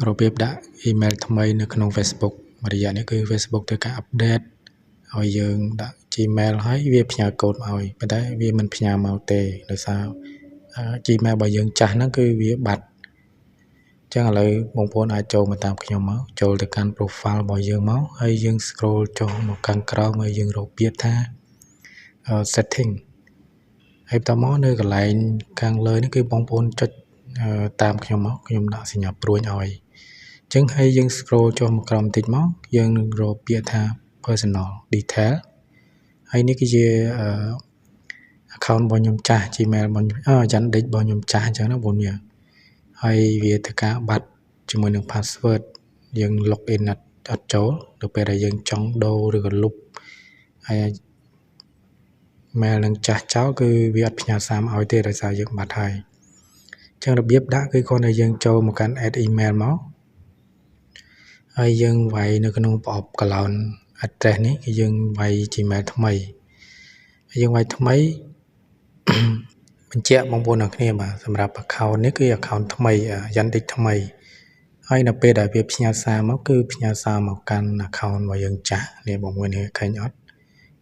របៀបដាក់ email ថ្មីនៅក្នុង Facebook មួយរយៈនេះគឺ Facebook ធ្វើការ update ឲ្យយើងដាក់ Gmail ហើយវាផ្ញើកូដមកឲ្យប៉ុន្តែវាមិនផ្ញើមកទេដោយសារ Gmail របស់យើងចាស់ហ្នឹងគឺវាបាត់អញ្ចឹងឥឡូវបងប្អូនអាចចូលមកតាមខ្ញុំមកចូលទៅកាន់ profile របស់យើងមកហើយយើង scroll ចុះមកខាងក្រោមហើយយើងរកពាក្យថា setting ហើយបន្តមកនៅកន្លែងខាងលើនេះគឺបងប្អូនចុចតាមខ្ញុំមកខ្ញុំដាក់សញ្ញាព្រួយឲ្យអញ្ចឹងហើយយើង scroll ចុះមកក្រោមបន្តិចមកយើងនឹងរកពាក្យថា personal detail ហើយនេះគឺជា account របស់ខ្ញុំចាស់ Gmail របស់ខ្ញុំYandex របស់ខ្ញុំចាស់អញ្ចឹងណាបងប្អូនហើយវាធ្វើការបាត់ជាមួយនឹង password យើង login អត់ចូលទៅពេលដែលយើងចង់ដូរឬក៏លុបហើយ mail នឹងចាស់ចោលគឺវាអត់ផ្ញើសារមកឲ្យទេដោយសារយើងបាត់ហើយអញ្ចឹងរបៀបដាក់គឺគ្រាន់តែយើងចូលមកកាន់ add email មកហើយយើងវាយនៅក្នុងប្រអប់ column address នេះគឺយើងវាយ Gmail ថ្មីហើយយើងវាយថ្មី បញ្ជាក់បងប្អូនអ្នកគ្នាបាទសម្រាប់ account នេះគឺ account ថ្មី Yandex ថ្មីហើយនៅពេលដែលវាផ្ញើសារមកគឺផ្ញើសារមកកាន់ account របស់យើងចាស់នេះបងប្អូនឃើញអត់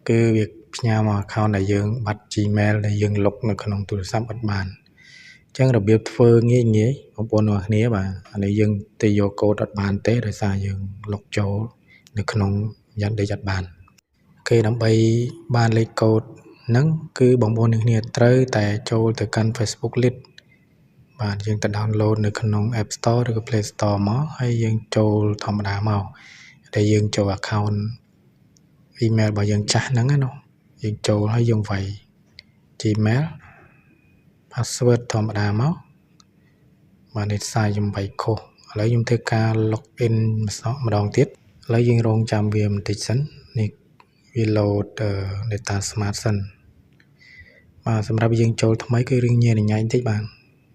គឺវាផ្ញើមក account ដែលយើងបាត់ Gmail ដែលយើងលុបនៅក្នុងទូរស័ព្ទអត់បានអញ្ចឹងរបៀបធ្វើងាយបងប្អូនអ្នកគ្នាបាទអានេះយើងទៅយកកូដអត់បានទេដោយសារយើងលុបចូលនៅក្នុង Yandex អត់បានគេដើម្បីបានលេខកូដហ្នឹងគឺបងប្អូនអ្នកគ្នាត្រូវតែចូលទៅកាន់ Facebook Lite បាទយើងទៅ download នៅក្នុង App Store ឬក៏ Play Store មកហើយយើងចូលធម្មតាមកតែយើងចូល account email របស់យើងចាស់ហ្នឹងណាយើងចូលហើយយើងវាយ Gmail password ធម្មតាមកបាទនេះសារខ្ញុំវាយខុសឥឡូវខ្ញុំធ្វើការ login ម្ដងទៀតឥឡូវយើងរងចាំវាបន្តិចសិននេះវា load data smart សិនបាទសម្រាប់យើងចូលថ្មីគឺរឿងញ៉ែបន្តិចបាទ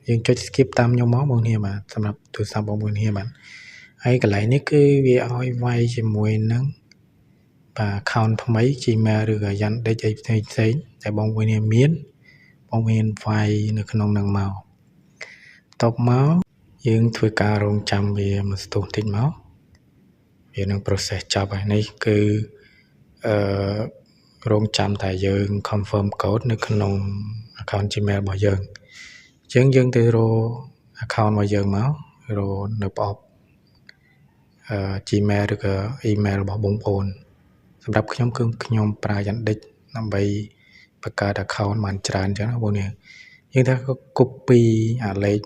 យើងចុច skip តាមខ្ញុំមកបងប្អូនបាទសម្រាប់ទូរស័ព្ទបងប្អូនបាទហើយកន្លែងនេះគឺវាឲ្យវាយជាមួយនឹងបាទ account ថ្មី Gmail ឬក៏ Yandex អីផ្សេងតែបងប្អូនមានបងប្អូនវាយនៅក្នុងនឹងមកតបមកយើងធ្វើការរងចាំវាមួយស្ទុះបន្តិចមកវានឹង process ចប់ហើយនេះគឺរងចាំតែយើង confirm code នៅក្នុង account Gmail របស់យើងអញ្ចឹងយើងទៅរក account របស់យើងមករកនៅប្រអប់Gmail ឬក៏ email របស់បងប្អូនសម្រាប់ខ្ញុំគឺខ្ញុំប្រើ Yandex ដើម្បីបង្កើត account បានច្រើនអញ្ចឹងណាបងប្អូនយើងថា copy អាលេខ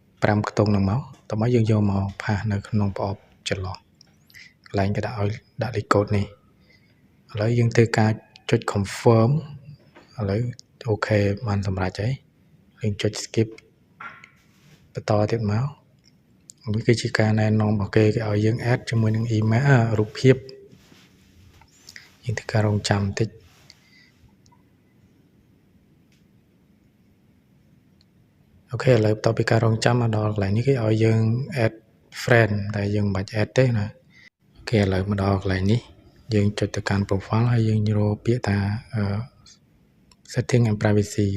5ខ្ទង់ហ្នឹងមកតោះមកយើងយកមកផាសនៅក្នុងប្រអប់ចន្លោះកន្លែងគេដាក់ឲ្យដាក់លេខកូដនេះឥឡូវយើងធ្វើការចុច confirm ឥឡូវអូខេបានសម្រេចហើយយើងចុច skip បន្តទៀតមកនេះគឺជាការណែនាំរបស់គេឲ្យយើង add ជាមួយនឹង email រូបភាពយើងធ្វើការរងចាំបន្តិចអូខេឥឡូវបន្ទាប់ពីការរងចាំមកដល់កន្លែងនេះគេឲ្យយើង add friend តែយើងមិនបាច់ add ទេណាអូខេឥឡូវមកដល់កន្លែងនេះយើងចុចទៅកាន់ profile ហើយយើងរកពាក្យថា setting and privacy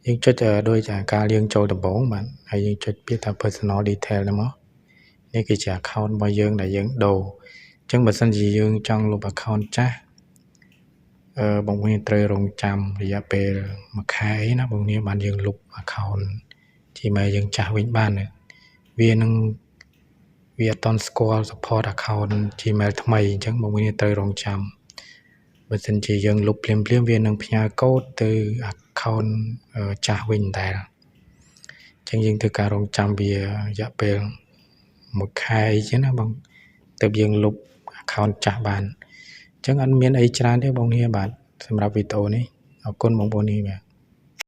យើងចុចដោយការយើងចូលដំបូងបាទហើយយើងចុចពាក្យថា personal detail ហ្នឹងមកនេះគឺជា account របស់យើងដែលយើងដូរអញ្ចឹងបើសិនជាយើងចង់លុប account ចាស់បងប្អូនត្រូវរងចាំរយៈពេល1ខែណាបងប្អូនបានយើងលុប account Gmail យើងចាស់វិញបានវានឹងវាអត់តន់ស្គាល់ support account Gmail ថ្មីអញ្ចឹងបងប្អូនត្រូវរងចាំបើសិនជាយើងលុបភ្លាមវានឹងផ្ញើកូដទៅ account ចាស់វិញតែអញ្ចឹងយើងធ្វើការរងចាំវារយៈពេល1ខែអញ្ចឹងណាបងទើបយើងលុប account ចាស់បានអញ្ចឹងអត់មានអីច្រើនទេបងប្អូនបាទសម្រាប់វីដេអូនេះអរគុណបងប្អូនបាទ